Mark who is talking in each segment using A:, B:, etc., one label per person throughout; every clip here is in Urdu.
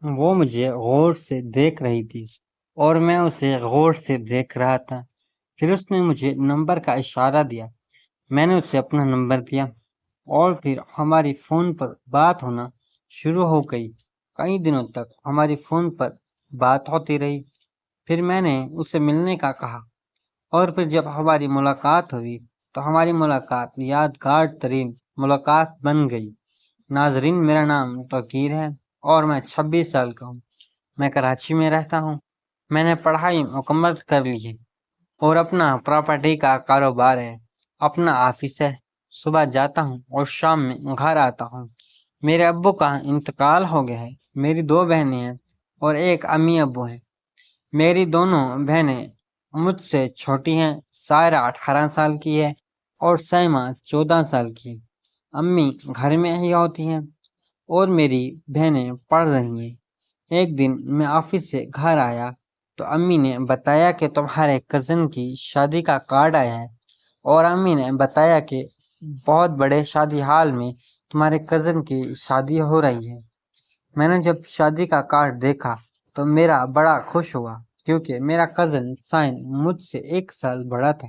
A: وہ مجھے غور سے دیکھ رہی تھی اور میں اسے غور سے دیکھ رہا تھا۔ پھر اس نے مجھے نمبر کا اشارہ دیا۔ میں نے اسے اپنا نمبر دیا اور پھر ہماری فون پر بات ہونا شروع ہو گئی۔ کئی دنوں تک ہماری فون پر بات ہوتی رہی۔ پھر میں نے اسے ملنے کا کہا اور پھر جب ہماری ملاقات ہوئی تو ہماری ملاقات یادگار ترین ملاقات بن گئی۔ ناظرین، میرا نام توقیر ہے اور میں 26 سال کا ہوں۔ میں کراچی میں رہتا ہوں۔ میں نے پڑھائی مکمل کر لی ہے اور اپنا پراپرٹی کا کاروبار ہے۔ اپنا آفس ہے۔ صبح جاتا ہوں اور شام میں گھر آتا ہوں۔ میرے ابو کا انتقال ہو گیا ہے۔ میری 2 بہنیں ہیں اور ایک امی ابو ہیں۔ میری دونوں بہنیں مجھ سے چھوٹی ہیں۔ سائرہ 18 سال کی ہے اور سائمہ 14 سال کی ہے۔ امی گھر میں ہی ہوتی ہیں اور میری بہنیں پڑھ رہی ہیں۔ ایک دن میں آفس سے گھر آیا تو امی نے بتایا کہ تمہارے کزن کی شادی کا کارڈ آیا ہے، اور امی نے بتایا کہ بہت بڑے شادی ہال میں تمہارے کزن کی شادی ہو رہی ہے۔ میں نے جب شادی کا کارڈ دیکھا تو میرا بڑا خوش ہوا کیونکہ میرا کزن سائن مجھ سے 1 سال بڑا تھا۔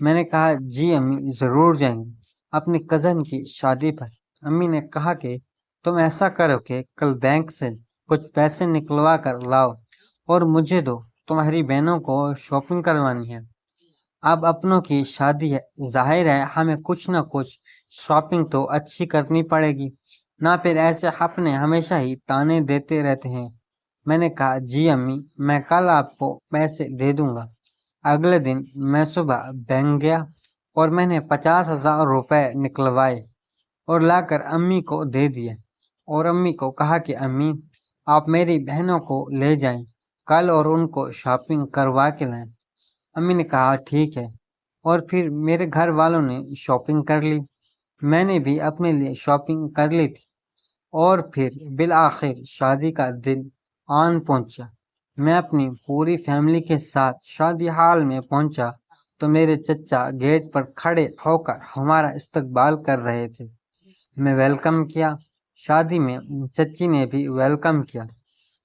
A: میں نے کہا جی امی، ضرور جائیں گے اپنی کزن کی شادی پر۔ امی نے کہا کہ تم ایسا کرو کہ کل بینک سے کچھ پیسے نکلوا کر لاؤ اور مجھے دو، تمہاری بہنوں کو شاپنگ کروانی ہے۔ اب اپنوں کی شادی ہے، ظاہر ہے ہمیں کچھ نہ کچھ شاپنگ تو اچھی کرنی پڑے گی، نہ پھر ایسے اپنے ہمیشہ ہی تانے دیتے رہتے ہیں۔ میں نے کہا جی امی، میں کل آپ کو پیسے دے دوں گا۔ اگلے دن میں صبح بینک گیا اور میں نے 50,000 روپے نکلوائے اور لا کر امی کو دے دیے، اور امی کو کہا کہ امی، آپ میری بہنوں کو لے جائیں کل اور ان کو شاپنگ کروا کے لائیں۔ امی نے کہا ٹھیک ہے، اور پھر میرے گھر والوں نے شاپنگ کر لی۔ میں نے بھی اپنے لیے شاپنگ کر لی تھی، اور پھر بالآخر شادی کا دن آن پہنچا۔ میں اپنی پوری فیملی کے ساتھ شادی ہال میں پہنچا تو میرے چچا گیٹ پر کھڑے ہو کر ہمارا استقبال کر رہے تھے۔ میں ویلکم کیا۔ شادی میں چچی نے بھی ویلکم کیا۔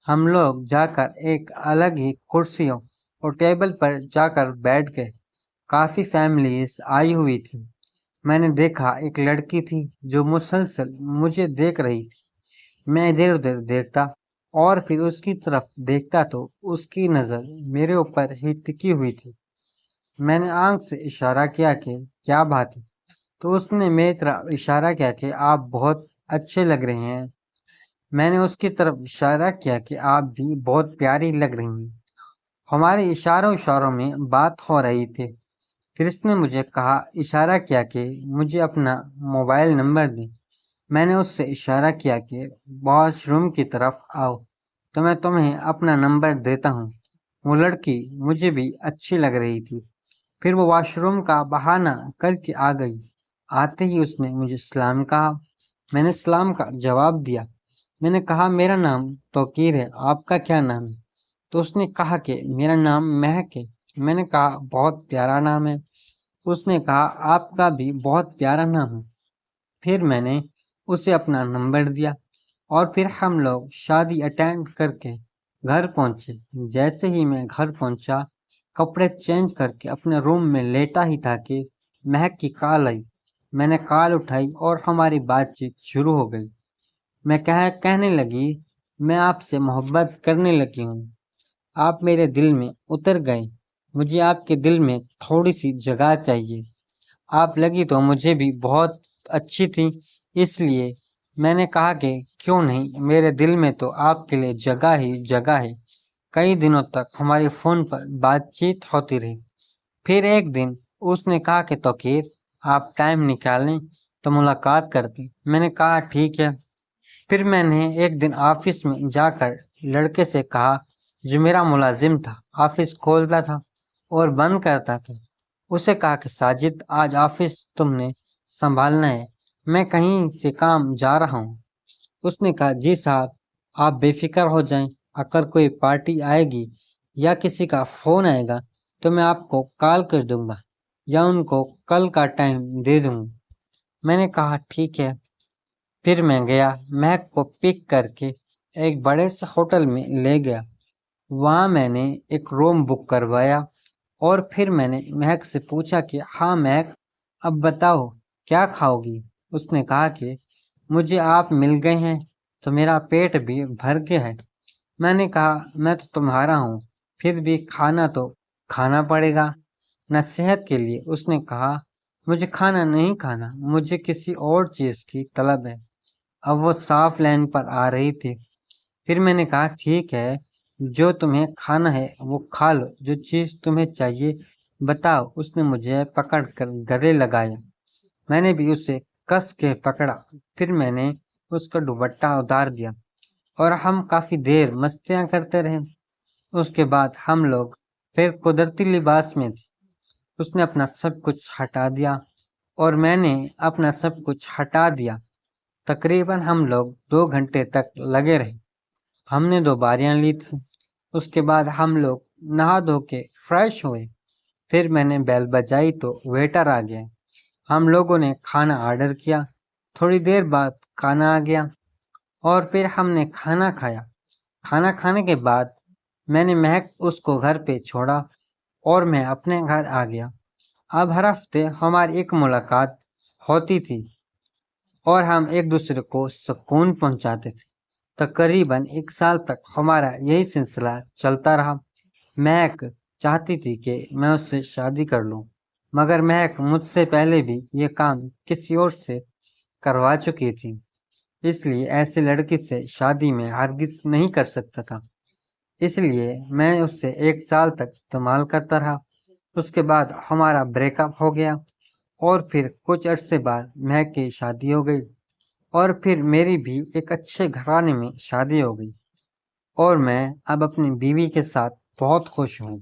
A: ہم لوگ جا کر ایک الگ ہی کرسیوں اور ٹیبل پر جا کر بیٹھ گئے۔ کافی فیملیز آئی ہوئی تھی۔ میں نے دیکھا ایک لڑکی تھی جو مسلسل مجھے دیکھ رہی تھی۔ میں ادھر ادھر دیکھتا اور پھر اس کی طرف دیکھتا تو اس کی نظر میرے اوپر ہی ٹکی ہوئی تھی۔ میں نے آنکھ سے اشارہ کیا کہ کیا بات ہے، تو اس نے میری طرف اشارہ کیا کہ آپ بہت اچھے لگ رہے ہیں۔ میں نے اس کی طرف اشارہ کیا کہ آپ بھی بہت پیاری لگ رہی ہیں۔ ہمارے اشاروں میں بات ہو رہی تھی۔ پھر اس نے مجھے کہا، اشارہ کیا کہ مجھے اپنا موبائل نمبر دیں۔ میں نے اس سے اشارہ کیا کہ واش روم کی طرف آؤ تو میں تمہیں اپنا نمبر دیتا ہوں۔ وہ لڑکی مجھے بھی اچھی لگ رہی تھی۔ پھر وہ واش روم کا بہانہ کر کے آ گئی۔ آتے ہی اس نے مجھے سلام کہا۔ میں نے سلام کا جواب دیا۔ میں نے کہا میرا نام توقیر ہے، آپ کا کیا نام ہے؟ تو اس نے کہا کہ میرا نام مہک ہے۔ میں نے کہا بہت پیارا نام ہے۔ اس نے کہا آپ کا بھی بہت پیارا نام ہے۔ پھر میں نے اسے اپنا نمبر دیا اور پھر ہم لوگ شادی اٹینڈ کر کے گھر پہنچے۔ جیسے ہی میں گھر پہنچا، کپڑے چینج کر کے اپنے روم میں لیٹا ہی تھا کہ مہک کی کال آئی۔ میں نے کال اٹھائی اور ہماری بات چیت شروع ہو گئی۔ میں کہنے لگی، میں آپ سے محبت کرنے لگی ہوں، آپ میرے دل میں اتر گئے، مجھے آپ کے دل میں تھوڑی سی جگہ چاہیے۔ آپ لگی تو مجھے بھی بہت اچھی تھی، اس لیے میں نے کہا کہ کیوں نہیں، میرے دل میں تو آپ کے لیے جگہ ہی جگہ ہے۔ کئی دنوں تک ہماری فون پر بات چیت ہوتی رہی۔ پھر ایک دن اس نے کہا کہ توقیر، آپ ٹائم نکالیں تو ملاقات کرتے۔ میں نے کہا ٹھیک ہے۔ پھر میں نے ایک دن آفس میں جا کر لڑکے سے کہا جو میرا ملازم تھا، آفس کھولتا تھا اور بند کرتا تھا، اسے کہا کہ ساجد، آج آفس تم نے سنبھالنا ہے، میں کہیں سے کام جا رہا ہوں۔ اس نے کہا جی صاحب، آپ بے فکر ہو جائیں، اگر کوئی پارٹی آئے گی یا کسی کا فون آئے گا تو میں آپ کو کال کر دوں گا یا ان کو کل کا ٹائم دے دوں گا۔ میں نے کہا ٹھیک ہے۔ پھر میں گیا مہک کو پک کر کے ایک بڑے سے ہوٹل میں لے گیا۔ وہاں میں نے ایک روم بک کروایا اور پھر میں نے مہک سے پوچھا کہ ہاں مہک، اب بتاؤ کیا کھاؤ گی؟ اس نے کہا کہ مجھے آپ مل گئے ہیں تو میرا پیٹ بھی بھر گیا ہے۔ میں نے کہا میں تو تمہارا ہوں، پھر بھی کھانا تو کھانا پڑے گا نہ، صحت کے لیے۔ اس نے کہا مجھے کھانا نہیں کھانا، مجھے کسی اور چیز کی طلب ہے۔ اب وہ صاف لائن پر آ رہی تھی۔ پھر میں نے کہا ٹھیک ہے، جو تمہیں کھانا ہے وہ کھا لو، جو چیز تمہیں چاہیے بتاؤ۔ اس نے مجھے پکڑ کر گلے لگایا، میں نے بھی اسے کس کے پکڑا، پھر میں نے اس کا دوپٹہ اتار دیا اور ہم کافی دیر مستیاں کرتے رہے۔ اس کے بعد ہم لوگ پھر قدرتی لباس میں تھے۔ اس نے اپنا سب کچھ ہٹا دیا اور میں نے اپنا سب کچھ ہٹا دیا۔ تقریباً ہم لوگ 2 گھنٹے تک لگے رہے۔ ہم نے 2 باریاں لی تھی۔ اس کے بعد ہم لوگ نہا دھو کے فریش ہوئے۔ پھر میں نے بیل بجائی تو ویٹر آ گیا۔ ہم لوگوں نے کھانا آرڈر کیا۔ تھوڑی دیر بعد کھانا آ گیا اور پھر ہم نے کھانا کھایا۔ کھانا کھانے کے بعد میں نے مہک اس کو گھر پہ چھوڑا اور میں اپنے گھر آ گیا۔ اب ہر ہفتے ہماری ایک ملاقات ہوتی تھی اور ہم ایک دوسرے کو سکون پہنچاتے تھے۔ تقریباً 1 سال تک ہمارا یہی سلسلہ چلتا رہا۔ مہک چاہتی تھی کہ میں اس سے شادی کر لوں، مگر مہک مجھ سے پہلے بھی یہ کام کسی اور سے کروا چکی تھی، اس لیے ایسی لڑکی سے شادی میں ہرگز نہیں کر سکتا تھا۔ اس لیے میں اس سے 1 سال تک استعمال کرتا رہا۔ اس کے بعد ہمارا بریک اپ ہو گیا اور پھر کچھ عرصے بعد مہک کی شادی ہو گئی اور پھر میری بھی ایک اچھے گھرانے میں شادی ہو گئی اور میں اب اپنی بیوی کے ساتھ بہت خوش ہوں۔